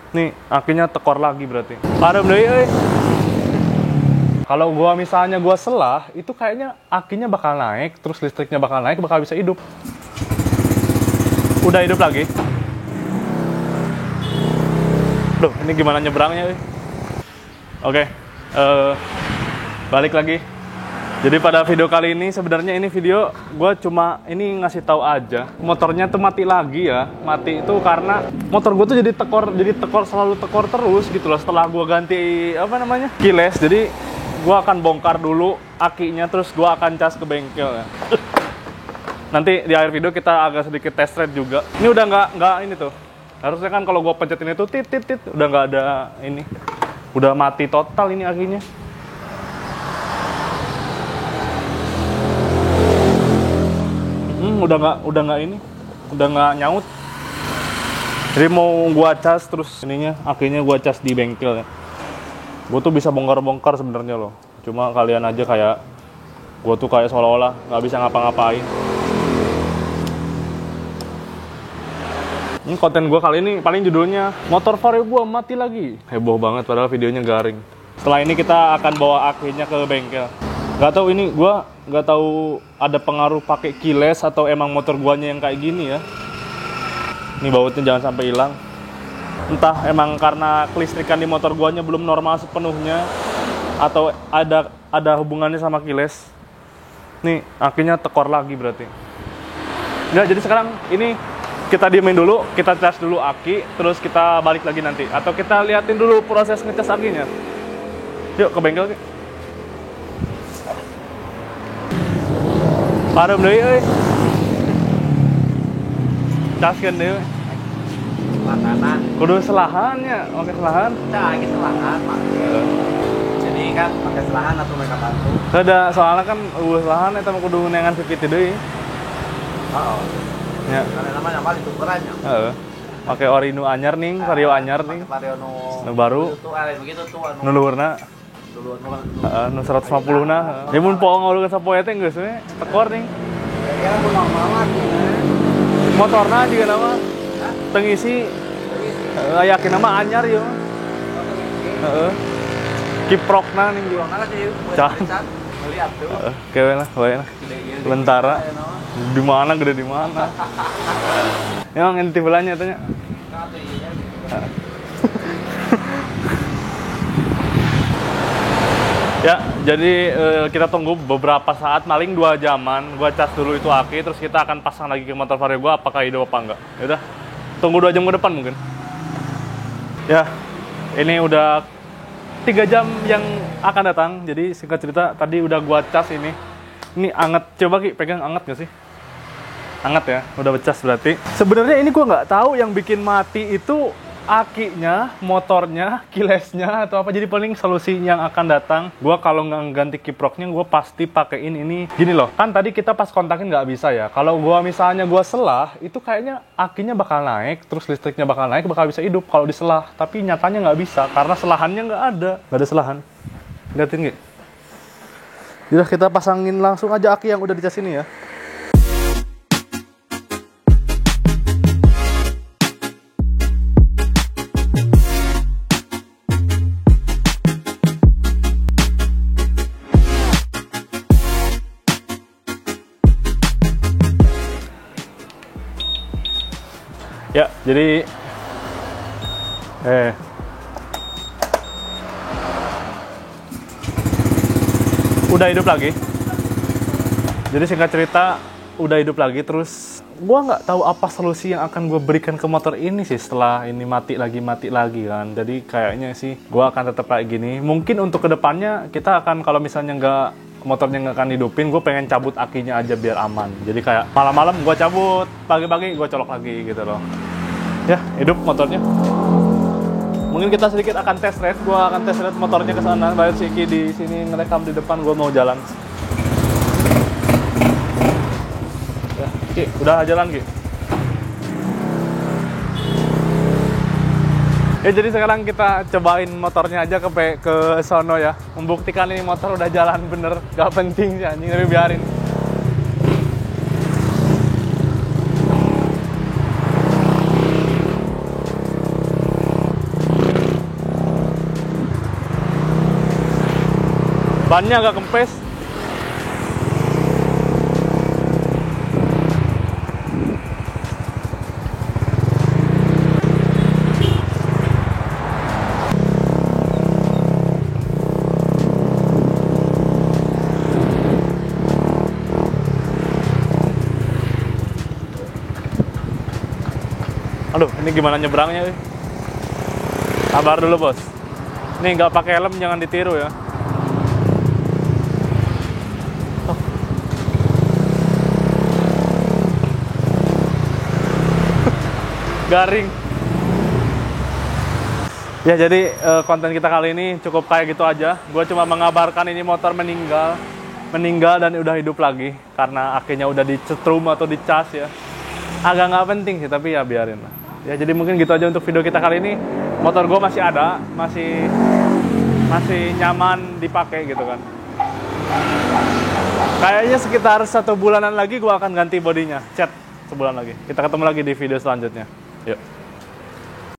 Nih, akinya tekor lagi berarti. Padam deh, kalau gua misalnya gua selah, itu kayaknya akinya bakal naik, terus listriknya bakal naik, bakal bisa hidup. Udah hidup lagi. Duh, ini gimana nyebrangnya? Oke, balik lagi. Jadi pada video kali ini sebenarnya ini video gue cuma ini ngasih tahu aja motornya tuh mati lagi ya. Mati itu karena motor gue tuh jadi tekor selalu tekor terus gitu loh. Setelah gue ganti apa namanya keyless, jadi gue akan bongkar dulu akinya, terus gue akan cas ke bengkel ya. Nanti di akhir video kita agak sedikit test ride juga. Ini udah nggak ini tuh. Harusnya kan kalau gue pencetin itu tit udah nggak ada ini. Udah mati total ini akinya. Udah nggak ini, udah nggak nyaut. Jadi mau gua cas terus ininya, akinya gua cas di bengkel ya. Gua tuh bisa bongkar-bongkar sebenarnya loh. Cuma kalian aja kayak gua tuh kayak seolah-olah nggak bisa ngapa-ngapain. Ini konten gua kali ini paling judulnya motor vario gua mati lagi. Heboh banget padahal videonya garing. Setelah ini kita akan bawa akinya ke bengkel. Gak tahu ini gua nggak tahu ada pengaruh pakai keyless atau emang motor guanya yang kayak gini ya. Ini bautnya jangan sampai hilang. Entah emang karena kelistrikan di motor guanya belum normal sepenuhnya atau ada hubungannya sama keyless. Nih akinya tekor lagi berarti. Nggak, jadi sekarang ini kita diemin dulu, kita cas dulu aki, terus kita balik lagi nanti. Atau kita liatin dulu proses ngecas akinya. Yuk ke bengkel. Padam deh, caskan deh. Makanan. Kudu selahannya, pakai selahan. Nah, ini selahan, Pak. Jadi kan pakai selahan atau mereka bantu. Ada soalnya kan selahan eta mah kudu nengan pipit deui. Oh. Ya. Karena namanya apa itu ukurannya. Heeh. Pakai ori nu anyar ning, vario anyar ning. Vario Nu baru. Itu begitu tuh anu. Nu luhurna. Heeh, nu 150 na. Dia mun poong ngeuleun sapoe teh geus we tekor ning. Ya kan normal Motorna juga nama teu ngisi. Yakin nama anyar ieu. Heeh. Kiprokna ning juga. Can. Melihat tuh. Kewe lah, wae lah. Lentara. Di mana gede di mana? Emang ente belanya tanya. Ya, jadi kita tunggu beberapa saat, paling 2 jaman. Gua cas dulu itu aki, terus kita akan pasang lagi ke motor vario gua apakah hidup apa enggak. Ya udah, tunggu 2 jam ke depan mungkin. Ya, ini udah 3 jam yang akan datang. Jadi singkat cerita, tadi udah gua cas ini. Ini anget, coba Ki, pegang anget gak sih? Anget ya, udah becas berarti. Sebenarnya ini gua nggak tahu yang bikin mati itu akinya, motornya, keylessnya atau apa. Jadi paling solusi yang akan datang, gua kalau nggak ganti kiproknya, gua pasti pakein ini. Gini loh, kan tadi kita pas kontakin nggak bisa ya. Kalau gua misalnya gua selah, itu kayaknya akinya bakal naik, terus listriknya bakal naik, bakal bisa hidup kalau diselah. Tapi nyatanya nggak bisa karena selahannya nggak ada selahan. Liatin nggak? Udah kita pasangin langsung aja aki yang udah dicas ini ya. Ya, jadi udah hidup lagi. Jadi singkat cerita, udah hidup lagi. Terus gua nggak tahu apa solusi yang akan gue berikan ke motor ini sih setelah ini mati lagi kan. Jadi kayaknya sih gua akan tetap kayak gini. Mungkin untuk kedepannya kita akan, kalau misalnya motornya nggak akan hidupin, gue pengen cabut akinya aja biar aman. Jadi kayak malam-malam gue cabut, pagi-pagi gue colok lagi gitu loh. Ya, hidup motornya. Mungkin kita sedikit akan test ride. Gue akan test ride motornya ke sana. Bayar si Ki di sini ngerekam di depan. Gue mau jalan. Ya, Ki, udah jalan Ki. Ya, jadi sekarang kita cobain motornya aja ke sono ya. Membuktikan ini motor udah jalan bener. Gak penting sih anjing, tapi biarin. Bannya agak kempes. Aduh, ini gimana nyebrangnya? Sabar dulu, bos. Nih nggak pakai helm, jangan ditiru ya. Oh. Garing. Ya, jadi konten kita kali ini cukup kayak gitu aja. Gue cuma mengabarkan ini motor meninggal dan udah hidup lagi karena akinya udah dicetrum atau dicas ya. Agak nggak penting sih, tapi ya biarin lah. Ya, jadi mungkin gitu aja untuk video kita kali ini. Motor gue masih ada, masih nyaman dipakai gitu kan. Kayaknya sekitar 1 bulanan lagi gue akan ganti bodinya, cat sebulan lagi. Kita ketemu lagi di video selanjutnya. Yuk.